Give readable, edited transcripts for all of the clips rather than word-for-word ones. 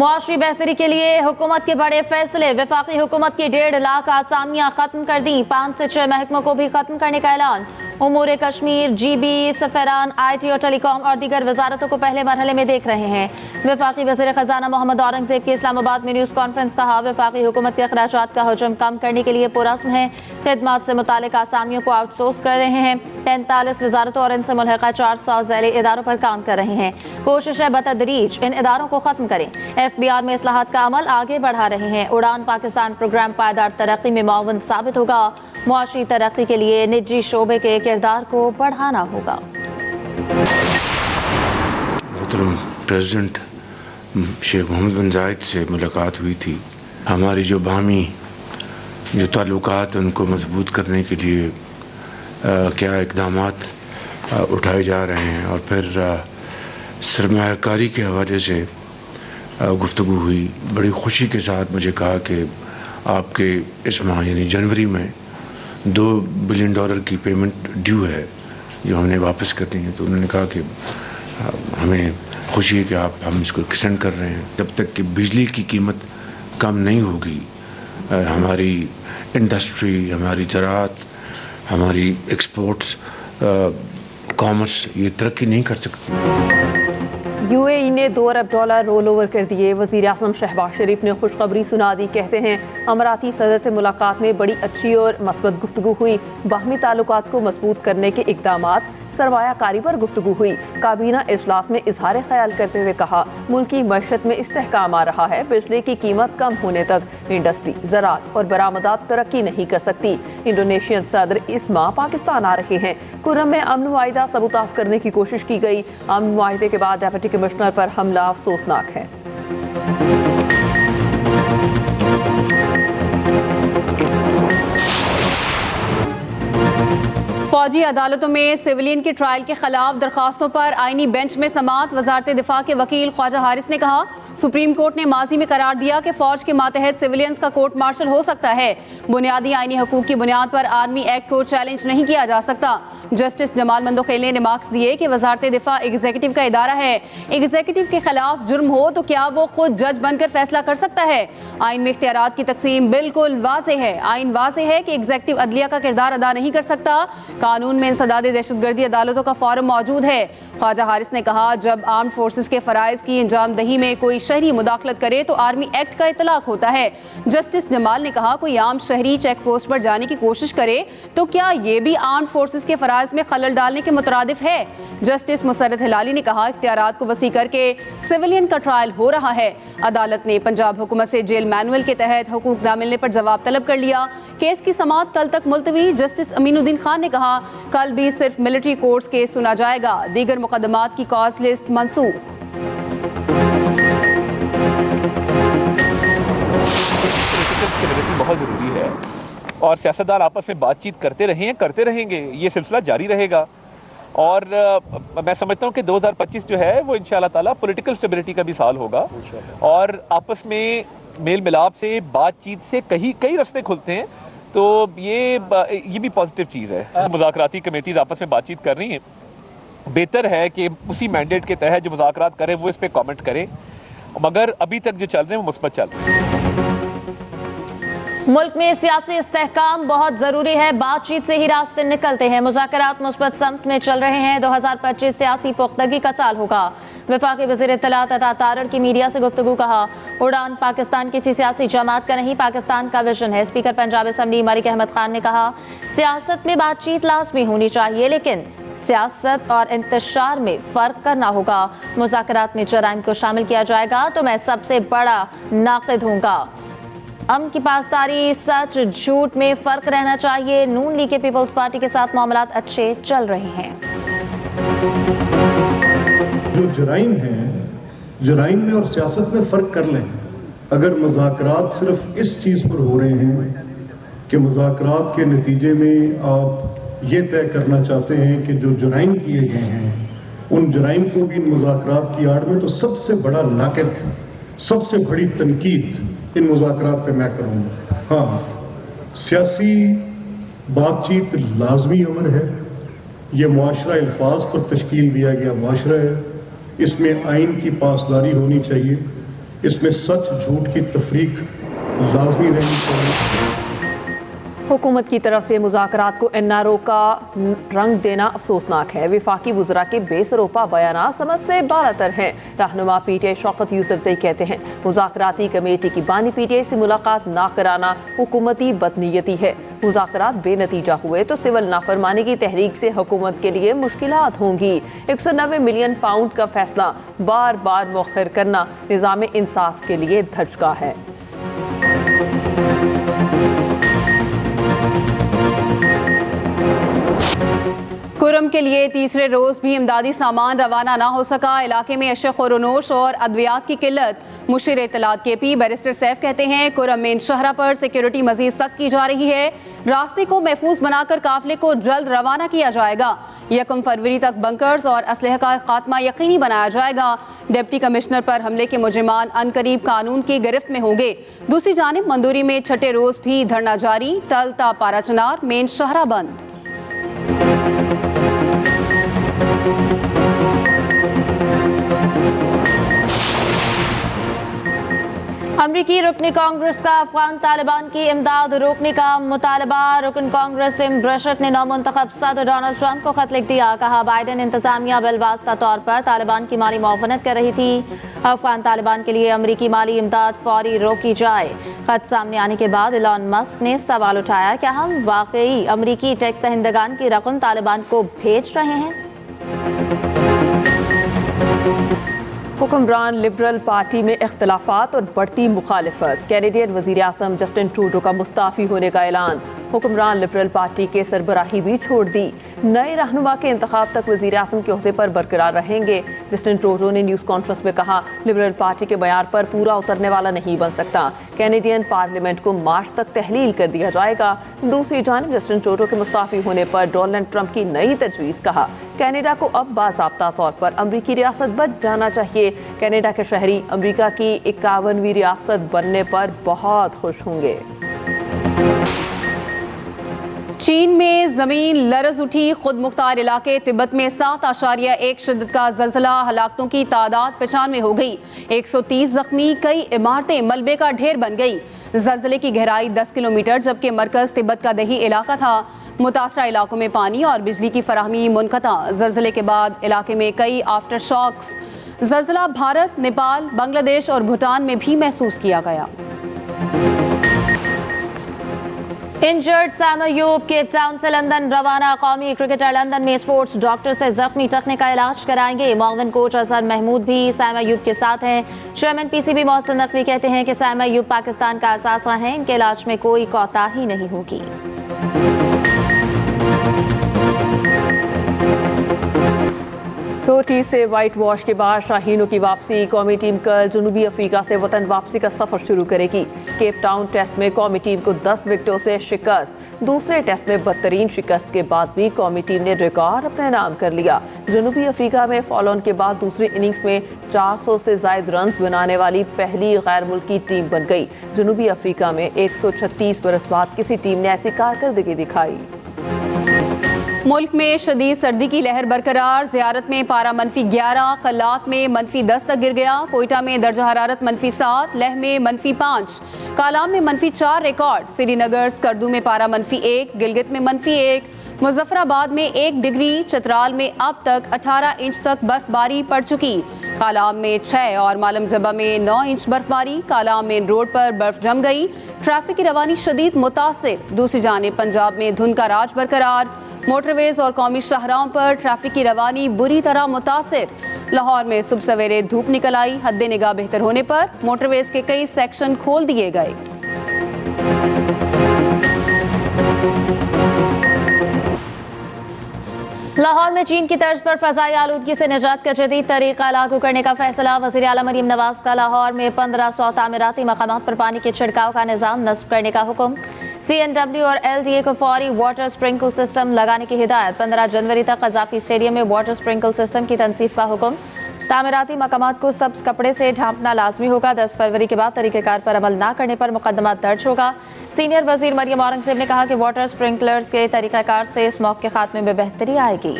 मुआशरी बेहतरी के लिए हुकूमत के बड़े फैसले। वफाकी हुकूमत की 1.5 लाख आसामियां खत्म कर दी। 5 से 6 महकमों को भी खत्म करने का ऐलान। उमूर कश्मीर, GB, सफरान, IT और टेलीकॉम और दीगर वजारतों को पहले मरहले में देख रहे हैं। वफाकी वज़ीर खजाना मोहम्मद औरंगजेब की इस्लामाबाद में न्यूज़ कॉन्फ्रेंस। कहा, वफाकी हुकूमत के अखराजात का हजम कम करने के लिए पुरअज़्म है। खिदमात से मुतालिक आसामियों को आउटसोर्स कर रहे हैं। 43 वजारतों और इनसे मुल्हक़ा 400 ज़ैली इदारों पर काम कर रहे हैं। कोशिश है बतदरीज इन इदारों को ख़त्म करें। FBR में इस्लाहात का अमल आगे बढ़ा रहे हैं। उड़ान पाकिस्तान प्रोग्राम पायदार तरक्की में मुआवन साबित होगा। मुआशी तरक्की के लिए निजी शोबे के किरदार को बढ़ाना होगा। मोहतरम प्रेसिडेंट शेख मोहम्मद बिन जायद से मुलाकात हुई थी। हमारी जो बामी जो ताल्लुकात उनको मजबूत करने के लिए क्या इक़दामात उठाए जा रहे हैं, और फिर सरमायाकारी के हवाले से गुफ्तगू हुई। बड़ी खुशी के साथ मुझे कहा कि आपके इस माह यानी जनवरी में $2 बिलियन की पेमेंट ड्यू है जो हमने वापस करनी है। तो उन्होंने कहा कि हमें खुशी है कि हम इसको एक्सटेंड कर रहे हैं। जब तक कि बिजली की कीमत कम नहीं होगी, हमारी इंडस्ट्री, हमारी ज़राअत, हमारी एक्सपोर्ट्स, कॉमर्स ये तरक्की नहीं कर सकती। UAE ने $2 अरब रोल ओवर कर दिए। वज़ीर आज़म शहबाज शरीफ ने खुशखबरी सुना दी। कहते हैं, अमराती सदर से मुलाकात में बड़ी अच्छी और मस्बत गुफ्तगू हुई। बाहमी ताल्लुकात को मजबूत करने के इक़दामात, सरमायाकारी पर गुफ्तगू हुई। काबीना इजलास में इजहार ख्याल करते हुए कहा, मुल्क की मईशत में इस्तेहकाम आ रहा है। बिजली की कीमत कम होने तक इंडस्ट्री, ज़राअत और बरामदात तरक्की नहीं कर सकती। इंडोनेशियन सदर इस माह पाकिस्तान आ रहे हैं। कुर्रम में अमन मुआहिदा सबूताज करने की कोशिश की गई। अमन मुआहिदे के बाद डेप्यूटी कमिश्नर पर हमला अफसोसनाक है। फौजी अदालतों में सिविलियन के ट्रायल के खिलाफ दरखास्तों पर आईनी बेंच में समाअत। वजारत दिफा के वकील ख्वाजा हारिस ने कहा, सुप्रीम कोर्ट ने माजी में करार दिया कि फौज के मातहत सिविलियंस का कोर्ट मार्शल हो सकता है। बुनियादी आईनी हकूक की बुनियाद पर आर्मी एक्ट को चैलेंज नहीं किया जा सकता। जस्टिस जमाल मंदोखेले ने मार्क्स दिए कि वजारत दिफा एग्जीक्यूटिव का इदारा है। एग्जीक्यूटिव के खिलाफ जुर्म हो तो क्या वो खुद जज बनकर फैसला कर सकता है? आइन में इख्तियारात की तकसीम बिल्कुल वाज़ेह है। आइन वाज़ेह है कि एग्जीक्यूटिव अदलिया का किरदार अदा नहीं कर सकता। कानून में इंसदाद दहशतगर्दी अदालतों का फॉरम मौजूद है। ख्वाजा हारिस ने कहा, जब आर्म फोर्सेस के फ़राइज़ की अंजाम दही में कोई शहरी मुदाखलत करे तो आर्मी एक्ट का इतलाक होता है। जस्टिस जमाल ने कहा, कोई आम शहरी चेक पोस्ट पर जाने की कोशिश करे तो क्या ये भी आर्म फोर्सेस के फ़राइज़ में खलल डालने के मुतरादिफ है? जस्टिस मुसर्रत हिलाली ने कहा, इख्तियारात को वसी करके सिविलियन का ट्रायल हो रहा है। अदालत ने पंजाब हुकूमत से जेल मैनुअल के तहत हुकूक ना मिलने पर जवाब तलब कर लिया। केस की समाअत कल तक मुलतवी। जस्टिस अमीनुद्दीन खान ने कहा, कल भी सिर्फ मिलिट्री कोर्ट्स केस सुना जाएगा। दीगर मुकदमात की कॉज लिस्ट मंसूख। बहुत ज़रूरी है और सियासतदान आपस में बातचीत करते रहे हैं, करते रहेंगे। ये सिलसिला जारी रहेगा और मैं समझता हूँ कि 2025 जो है वो इंशाअल्लाह ताला पॉलिटिकल स्टेबिलिटी का भी साल होगा और आपस में मेल मिलाप से, बातचीत से कई रास्ते खुलते हैं। तो ये भी पॉजिटिव चीज़ है। मुज़ाकराती कमेटीज़ आपस में बातचीत कर रही हैं। बेहतर है कि उसी मैंडेट के तहत जो मुज़ाकरात करें वो इस पर कमेंट करें, मगर अभी तक जो चल रहे हैं वो मुस्बत चल रहे हैं। मुल्क में सियासी इस्तेहकाम बहुत जरूरी है। बातचीत से ही रास्ते निकलते हैं। मुज़ाकरात मुस्बत समत में चल रहे हैं। 2025 सियासी पुख्तगी का साल होगा। वफाकी वज़ीर इत्तलात अता तारड़ की मीडिया से गुफ्तगू। कहा, उड़ान पाकिस्तान किसी सियासी जमात का नहीं, पाकिस्तान का विजन है। स्पीकर पंजाब असम्बली मलिक अहमद खान ने कहा, सियासत में बातचीत लाजमी होनी चाहिए, लेकिन सियासत और इंतशार में फ़र्क करना होगा। मुज़ाकरात में जराइम को शामिल किया जाएगा तो मैं सबसे बड़ा नाक़िद हूँगा। अमन की पासदारी, सच झूठ में फ़र्क रहना चाहिए। नून लीग के पीपल्स पार्टी के साथ मामलात अच्छे चल रहे हैं। जो जराइम हैं, जराइम में और सियासत में फ़र्क कर लें। अगर मुज़ाकरात सिर्फ इस चीज़ पर हो रहे हैं कि मुज़ाकरात के नतीजे में आप ये तय करना चाहते हैं कि जो जराइम किए गए हैं उन जराइम को भी इन मुज़ाकरात की आड़ में, तो सबसे बड़ा नाक़िद, सबसे बड़ी तनकीद इन मुज़ाकरात पे मैं करूँगा। हाँ, सियासी बातचीत लाजमी अमर है। ये मुआशरा अल्फाज पर तश्कील दिया गया मुआशरा है। इसमें आइन की पासदारी होनी चाहिए। इसमें सच झूठ की तफरीक लाजमी रहनी चाहिए। हुकूमत की तरफ से मुज़ाकरात को NRO का रंग देना अफसोसनाक है। वफाकी वज़रा के बेसरोपा बयानात समझ से बालातर हैं। रहनुमा PTI शौकत यूसुफजई कहते हैं मुज़ाकराती कमेटी की बानी PTI से मुलाकात ना कराना हुकूमती बदनीयती है। मुज़ाकरात बेनतीजा हुए तो सिविल नाफरमानी की तहरीक से हुकूमत के लिए मुश्किलात होंगी। 190 मिलियन पाउंड का फैसला बार बार मौखर करना निज़ाम इंसाफ के लिए धचका है। कुरम के लिए तीसरे रोज भी इमदादी सामान रवाना ना हो सका। इलाके में अशक और और अद्वियात की किल्लत। मुशीर इत्तलात KP बैरिस्टर सैफ कहते हैं कुरम मेन शहरा पर सिक्योरिटी मजीद सख्त की जा रही है। रास्ते को महफूज बनाकर काफिले को जल्द रवाना किया जाएगा। 1 फरवरी तक बंकर्स और असलहे का खात्मा यकीनी बनाया जाएगा। डिप्टी कमिश्नर पर हमले के मुजरिमान अनकरीब कानून की गिरफ्त में होंगे। दूसरी जानिब मंदूरी में छठे रोज भी धरना जारी। टलता पाराचनार मेन शहरा बंद। अमरीकी रुकन कांग्रेस का अफगान तालिबान की इमदाद रोकने का मुतालबा। रुकन कांग्रेस टिम ब्रशट ने नौमुंतखब सदर डोनाल्ड ट्रंप को खत लिख दिया। कहा बाइडेन इंतजामिया बिलवास्ता तौर पर तालिबान की माली मुआवनत कर रही थी। अफगान तालिबान के लिए अमरीकी माली इमदाद फौरी रोकी जाए। खत सामने आने के बाद इलॉन मस्क ने सवाल उठाया क्या हम वाकई अमरीकी टैक्स दहिंदगान की रकम तालिबान को भेज रहे हैं। हुक्मरान लिबरल पार्टी में इख्तलाफात और बढ़ती मुखालिफत। कैनेडियन वज़ीर आज़म जस्टिन ट्रूडो का मुस्ताफ़ी होने का ऐलान। हुक्मरान लिबरल पार्टी के सरबराही भी छोड़ दी। नए रहनुमा के इंतखाब तक वज़ीर आज़म के ओहदे पर बरकरार रहेंगे। जस्टिन ट्रूडो ने न्यूज़ कॉन्फ्रेंस में कहा लिबरल पार्टी के बयार पर पूरा उतरने वाला नहीं बन सकता। कैनेडियन पार्लियामेंट को मार्च तक तहलील कर दिया जाएगा। दूसरी जानिब जस्टिन ट्रूडो के मुस्ताफ़ी होने पर डोनाल्ड ट्रंप की नई तजवीज़। कहा कनाडा को अब बाज़ाब्ता तौर पर अमरीकी रियासत बन जाना चाहिए। कनाडा के शहरी अमरीका की 51वीं रियासत बनने पर बहुत खुश होंगे। चीन में जमीन लरज उठी। खुद मुख्तार इलाके तिब्बत में 7.1 शिद्दत का जल्जला। हलाकतों की तादाद 95 हो गई। 130 जख्मी। कई इमारतें मलबे का ढेर बन गई। जल्जले की गहराई 10 किलोमीटर जबकि मरकज तिब्बत का दही इलाका था। मुतासरा इलाकों में पानी और बिजली की फराहमी मुनक़ता। जल्जले के बाद इलाके में कई आफ्टर शॉक्स। जल्जला भारत, नेपाल, बांग्लादेश और भूटान में भी महसूस किया गया। Injured Sam Ayub Cape Town से लंदन रवाना। कौमी क्रिकेटर लंदन में स्पोर्ट्स डॉक्टर से जख्मी टखने का इलाज कराएंगे। मुआविन कोच अजहर महमूद भी सैम अयूब के साथ हैं। चेयरमैन PCB मोहसिन नकवी कहते हैं कि सैम अयूब पाकिस्तान का असासा हैं। इनके इलाज में कोई कोताही नहीं होगी। रोटी से वाइट वॉश के बाद शाहीनों की वापसी। कौमी टीम कल जनूबी अफ्रीका से वतन वापसी का सफर शुरू करेगी। केप टाउन टेस्ट में कौमी टीम को 10 विकेटों से शिकस्त। दूसरे टेस्ट में बदतरीन शिकस्त के बाद भी कौमी टीम ने रिकॉर्ड अपने नाम कर लिया। जनूबी अफ्रीका में फॉलो ऑन के बाद दूसरी इनिंग्स में 400 से जायद रन्स बनाने वाली पहली गैर मुल्की टीम बन गई। जनूबी अफ्रीका में 136 बरस बाद किसी टीम ने ऐसी कारकर्दगी दिखाई। मुल्क में शदीद सर्दी की लहर बरकरार। ज़ियारत में पारा -11, कल्लात में -10 तक गिर गया। कोयटा में दर्जा हरारत -7, लेह में -5, कालाम में -4 रिकॉर्ड। श्रीनगर स्कर्दू में पारा -1, गिलगित में -1, मुजफ्फराबाद में 1 डिग्री। चतराल में अब तक 18 इंच तक बर्फबारी पड़ चुकी। कालाम में 6 और मालम जबा में 9 इंच बर्फबारी। कालाम मेन रोड पर बर्फ जम गई। ट्रैफिक की रवानी शदीद मुतासिर। दूसरी जानिब पंजाब में धुंध का राज बरकरार। मोटरवेज और कौमी शाहराहों पर ट्रैफिक की रवानी बुरी तरह मुतासिर। लाहौर में सुबह सवेरे धूप निकल आई। हद निगाह बेहतर होने पर मोटरवेज के कई सेक्शन खोल दिए गए। लाहौर में चीन की तर्ज पर फजाई आलूदगी से निजात का जदीद तरीका लागू करने का फैसला। वज़ीर आला मरीम नवाज का लाहौर में 1500 तामीराती मकामात पर पानी के छिड़काव का निज़ाम नस्ब करने का हुक्म। CNW और LDA को फौरी वाटर स्प्रिंकल सिस्टम लगाने की हिदायत। 15 जनवरी तक कज़ाफी स्टेडियम में वाटर स्प्रिंकल सिस्टम की तनसीफ का हुक्म। तामीराती मकामात को सब्ज कपड़े से ढांपना लाजमी होगा। 10 फरवरी के बाद तरीक़ेकार पर अमल न करने पर मुकदमा दर्ज होगा। सीनियर वजीर मरियम औरंगज़ेब ने कहा कि वाटर स्प्रिंकलर्स के तरीक़ेकार से स्मॉग के खात्मे में बेहतरी आएगी।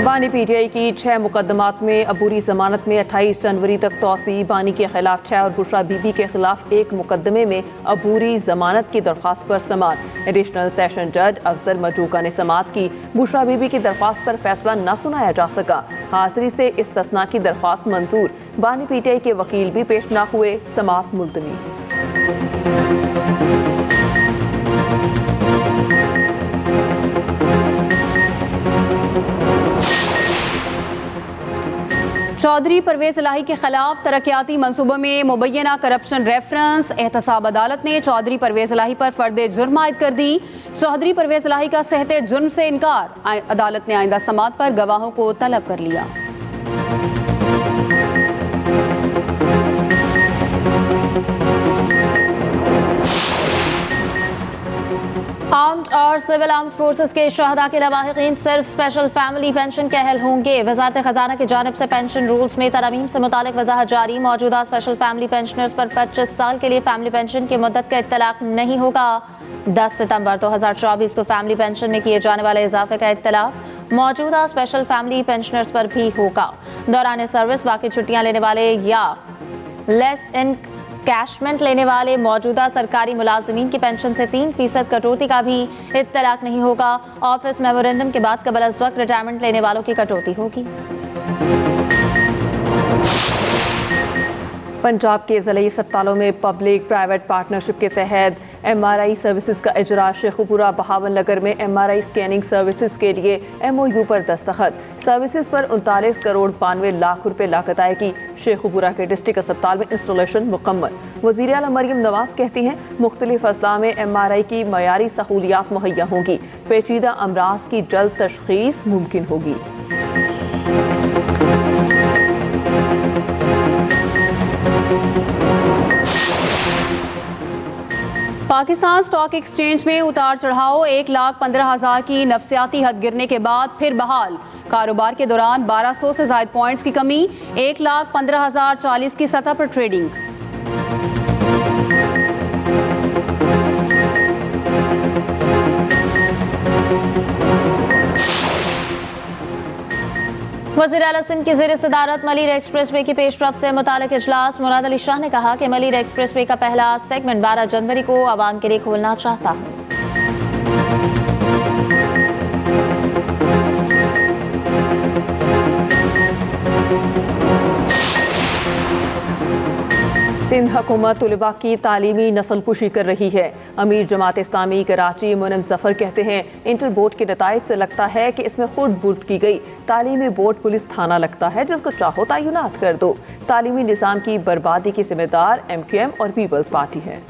बानी पीटीआई की 6 मुकदमात में अबूरी जमानत में 28 जनवरी तक तोसी। बानी के खिलाफ 6 और बुशरा बीबी के खिलाफ 1 मुकदमे में अबूरी जमानत की दरख्वास्त पर समाअत। एडिशनल सेशन जज अफजल मजूका ने समाअत की। बुशरा बीबी की दरख्वास्त पर फैसला न सुनाया जा सका। हाजिरी से इस्तस्ना की दरख्वास्त मंजूर। बानी पीटीआई के वकील भी पेश न हुए। समाअत मुलतवी। चौधरी परवेज इलाही के खिलाफ तरक्याती मंसूबों में मुबैना करप्शन रेफरेंस। एहतसाब अदालत ने चौधरी परवेज इलाही पर फर्द जुर्म आयद कर दी। चौधरी परवेज इलाही का सहते जुर्म से इनकार। अदालत ने आइंदा समाअत पर गवाहों को तलब कर लिया। आर्म्ड और सिविल आर्म्ड फोर्सेस के शहदा के लवाहिकीन सिर्फ स्पेशल फैमिली पेंशन के अहल होंगे। वजारत खजाना की जानिब से पेंशन रूल्स में तरमीम से मुतालिक वजाहत जारी। मौजूदा स्पेशल फैमिली पेंशनर्स पर 25 साल के लिए फैमिली पेंशन की मुद्दत का इत्तलाक नहीं होगा। 10 सितंबर 2024 को फैमिली पेंशन में किए जाने वाले इजाफे का इत्तलाक मौजूदा स्पेशल फैमिली पेंशनर्स पर भी होगा। दौरान सर्विस बाकी छुट्टियां लेने वाले या लेस इन कैशमेंट लेने वाले मौजूदा सरकारी मुलाजमीन की पेंशन से 3% कटौती का भी इत्तलाक नहीं होगा। ऑफिस मेमोरेंडम के बाद कबल अज़ वक्त रिटायरमेंट लेने वालों की कटौती होगी। पंजाब के ज़िले अस्पतालों में पब्लिक प्राइवेट पार्टनरशिप के तहत MRI सर्विसेज का इजरा। शेखुपुरा बहावन नगर में MRI स्कैनिंग सर्विसेज के लिए MOU पर दस्तखत। सर्विसेज पर 39 करोड़ 92 लाख रुपए लागत आएगी। शेखुपुरा के डिस्ट्रिक्ट अस्पताल में इंस्टॉलेशन मुकम्मल। वज़ीर आला मरियम नवाज कहती हैं मुख्तलिफ अज़ला में MRI की मयारी सहूलियात मुहैया होंगी। पेचीदा अमराज की जल्द तशखीस मुमकिन होगी। पाकिस्तान स्टॉक एक्सचेंज में उतार चढ़ाव। 1,15,000 की नफसियाती हद गिरने के बाद फिर बहाल। कारोबार के दौरान 1200 से ज़ायद पॉइंट्स की कमी। 1,15,040 की सतह पर ट्रेडिंग। वज़ीर आला सिंध की ज़ेर सदारत मलिर एक्सप्रेस वे की पेशरफ्त से मुतालिक इजलास। मुराद अली शाह ने कहा कि मलिर एक्सप्रेस वे का पहला सेगमेंट 12 जनवरी को आवाम के लिए खोलना चाहता हूँ। सिंध हुकूमत तलबा की तालीमी नस्लकुशी कर रही है। अमीर जमात इस्लामी कराची मुनम जफर कहते हैं इंटर बोर्ड के नताइज से लगता है कि इसमें खुद बुर्द की गई। तालीमी बोर्ड पुलिस थाना लगता है जिसको चाहो तैनात कर दो। तालीमी निज़ाम की बर्बादी की जिम्मेदार MQM और पीपल्स पार्टी है।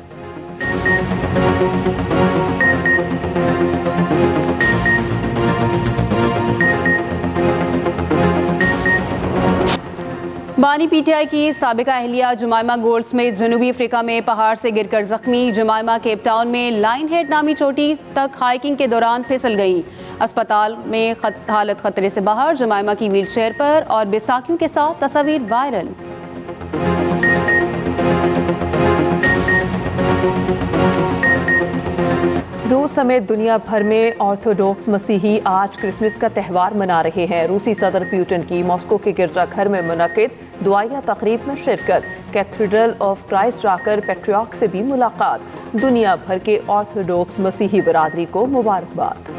बानी पीटीआई की साबिका अहलिया जुमाइमा गोल्डस्मिथ जनूबी अफ्रीका में पहाड़ से गिरकर जख्मी। जुमाइमा केप टाउन में लाइन हेड नामी चोटी तक हाइकिंग के दौरान फिसल गई। अस्पताल में हालत खतरे से बाहर। जुमाइमा की व्हील चेयर पर और बेसाखियों के साथ तस्वीर वायरल। रूस समेत दुनिया भर में ऑर्थोडॉक्स मसीही आज क्रिसमस का त्यौहार मना रहे हैं। रूसी सदर पुतिन की मॉस्को के गिरजाघर में मुनक्किद दुआया तकरीब में शिरकत। कैथेड्रल ऑफ क्राइस्ट जाकर पैट्रियार्क से भी मुलाकात। दुनिया भर के ऑर्थोडॉक्स मसीही बरादरी को मुबारकबाद।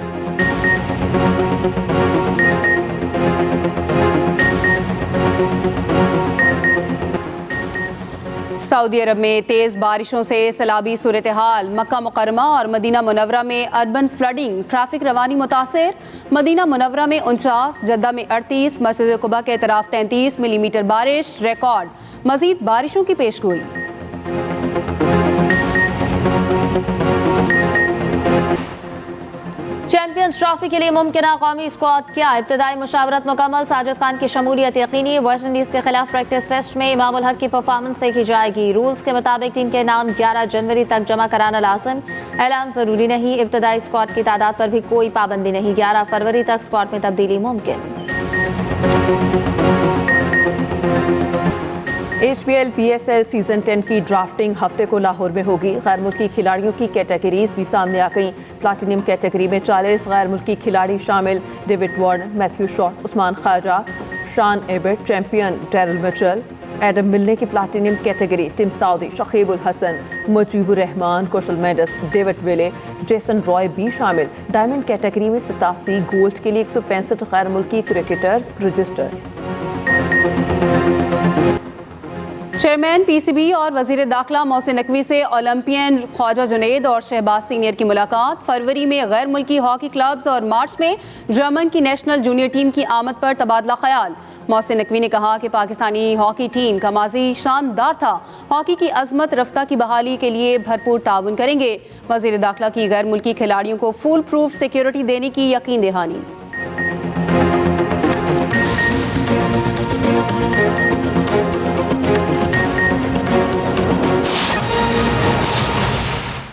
सऊदी अरब में तेज़ बारिशों से सैलाबी सूरत हाल। मक्का मुकरमा और मदीना मुनव्वरा में अर्बन फ्लडिंग। ट्रैफिक रवानी मुतासिर। मदीना मुनव्वरा में 49, जद्दा में 38, मस्जिद कुबा के तरफ 33 मिलीमीटर बारिश रिकॉर्ड। मजीद बारिशों की पेशगोई। चैंपियंस ट्रॉफी के लिए मुमकिन कौमी स्क्वाड क्या? इब्तदाई मुशावरत मुकम्मल। साजिद खान की शमूलियत यकीनी। वेस्ट इंडीज के खिलाफ प्रैक्टिस टेस्ट में इमामुल हक की परफॉर्मेंस देखी जाएगी। रूल्स के मुताबिक टीम के नाम 11 जनवरी तक जमा कराना लाजिम। ऐलान जरूरी नहीं। इब्तदाई स्क्वाड की तादाद पर भी कोई पाबंदी नहीं। 11 फरवरी तक स्क्वाड में तब्दीली मुमकिन। HPL PSL सीजन 10 की ड्राफ्टिंग हफ्ते को लाहौर में होगी। गैर मुल्की खिलाड़ियों की कैटेगरीज भी सामने आ गई। प्लाटिनम कैटेगरी में 40 गैर मुल्की खिलाड़ी शामिल। David Warner, Matthew Short, Usman Khawaja, Sean Abbott, champion Daryl Mitchell, Adam Milne की platinum category, Tim Southee, Shakibul Hasan, Mujibur Rahman, Kusal Mendis, David Willey, Jason Roy भी शामिल। डायमंड कैटेगरी में 87, गोल्ड के लिए 165 गैर मुल्की क्रिकेटर्स रजिस्टर। चेयरमैन PCB और वजीर दाखिला मोहसिन नकवी से ओलंपियन ख्वाजा जुनैद और शहबाज सीनियर की मुलाकात। फरवरी में गैर मुल्की हॉकी क्लब्स और मार्च में जर्मन की नेशनल जूनियर टीम की आमद पर तबादला ख्याल। मोहसिन नकवी ने कहा कि पाकिस्तानी हॉकी टीम का माजी शानदार था। हॉकी की अजमत रफ्ता की बहाली के लिए भरपूर ताउन करेंगे। वजीर दाखिला की गैर मुल्की खिलाड़ियों को फुल प्रूफ सिक्योरिटी देने की यकीन दहानी।